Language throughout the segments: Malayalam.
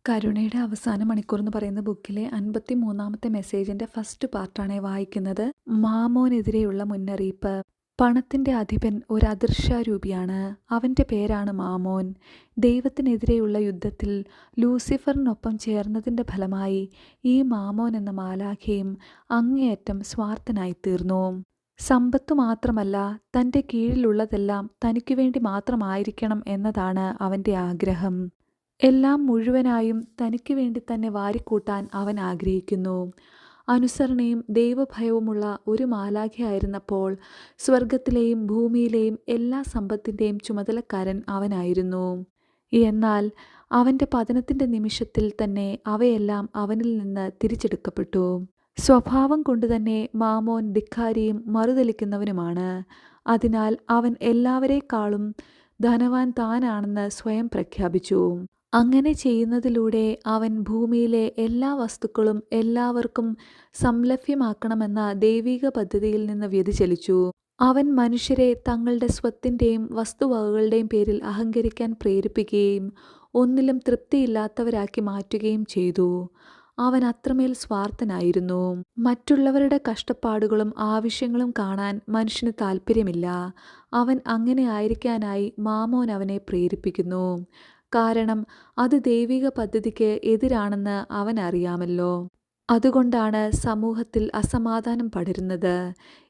കരുണയുടെ അവസാന മണിക്കൂർ എന്ന് പറയുന്ന ബുക്കിലെ 53-ാമത്തെ മെസ്സേജിന്റെ ഫസ്റ്റ് പാർട്ടാണ് വായിക്കുന്നത്. മാമോനെതിരെയുള്ള മുന്നറിയിപ്പ്. പണത്തിന്റെ അധിപൻ ഒരു അദൃശ്യാരൂപിയാണ്. അവന്റെ പേരാണ് മാമോൻ. ദൈവത്തിനെതിരെയുള്ള യുദ്ധത്തിൽ ലൂസിഫറിനൊപ്പം ചേർന്നതിന്റെ ഫലമായി ഈ മാമോൻ എന്ന മാലാഖയും അങ്ങേയറ്റം സ്വാർത്ഥനായിത്തീർന്നു. സമ്പത്തു മാത്രമല്ല, തന്റെ കീഴിലുള്ളതെല്ലാം തനിക്കു വേണ്ടി മാത്രമായിരിക്കണം എന്നതാണ് അവന്റെ ആഗ്രഹം. എല്ലാം മുഴുവനായും തനിക്ക് വേണ്ടി തന്നെ വാരിക്കൂട്ടാൻ അവൻ ആഗ്രഹിക്കുന്നു. അനുസരണയും ദൈവഭയവുമുള്ള ഒരു മാലാഖയായിരുന്നപ്പോൾ സ്വർഗത്തിലെയും ഭൂമിയിലെയും എല്ലാ സമ്പത്തിൻ്റെയും ചുമതലക്കാരൻ അവനായിരുന്നു. എന്നാൽ അവൻ്റെ പതനത്തിൻ്റെ നിമിഷത്തിൽ തന്നെ അവയെല്ലാം അവനിൽ നിന്ന് തിരിച്ചെടുക്കപ്പെട്ടു. സ്വഭാവം കൊണ്ടുതന്നെ മാമോൻ ധിക്കാരിയും മറുതലിക്കുന്നവനുമാണ്. അതിനാൽ അവൻ എല്ലാവരേക്കാളും ധനവാൻ താനാണെന്ന് സ്വയം പ്രഖ്യാപിച്ചു. അങ്ങനെ ചെയ്യുന്നതിലൂടെ അവൻ ഭൂമിയിലെ എല്ലാ വസ്തുക്കളും എല്ലാവർക്കും സംലഭ്യമാക്കണമെന്ന ദൈവിക പദ്ധതിയിൽ നിന്ന് വ്യതിചലിച്ചു. അവൻ മനുഷ്യരെ തങ്ങളുടെ സ്വത്തിൻ്റെയും വസ്തുവകകളുടെയും പേരിൽ അഹങ്കരിക്കാൻ പ്രേരിപ്പിക്കുകയും ഒന്നിലും തൃപ്തിയില്ലാത്തവരാക്കി മാറ്റുകയും ചെയ്തു. അവൻ അത്രമേൽ സ്വാർത്ഥനായിരുന്നു. മറ്റുള്ളവരുടെ കഷ്ടപ്പാടുകളും ആവശ്യങ്ങളും കാണാൻ മനുഷ്യന് താല്പര്യമില്ല. അവൻ അങ്ങനെ ആയിരിക്കാനായി മാമോൻ അവനെ പ്രേരിപ്പിക്കുന്നു. കാരണം അത് ദൈവിക പദ്ധതിക്ക് എതിരാണെന്ന് അവൻ അറിയാമല്ലോ. അതുകൊണ്ടാണ് സമൂഹത്തിൽ അസമാധാനം പടരുന്നത്.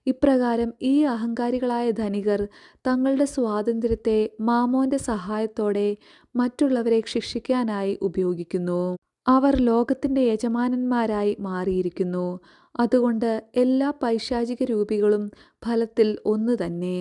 ഇപ്രകാരം ഈ അഹങ്കാരികളായ ധനികർ തങ്ങളുടെ സ്വാതന്ത്ര്യത്തെ മാമോന്റെ സഹായത്തോടെ മറ്റുള്ളവരെ ശിക്ഷിക്കാനായി ഉപയോഗിക്കുന്നു. അവർ ലോകത്തിന്റെ യജമാനന്മാരായി മാറിയിരിക്കുന്നു. അതുകൊണ്ട് എല്ലാ പൈശാചിക രൂപികളും ഫലത്തിൽ ഒന്നു തന്നെ.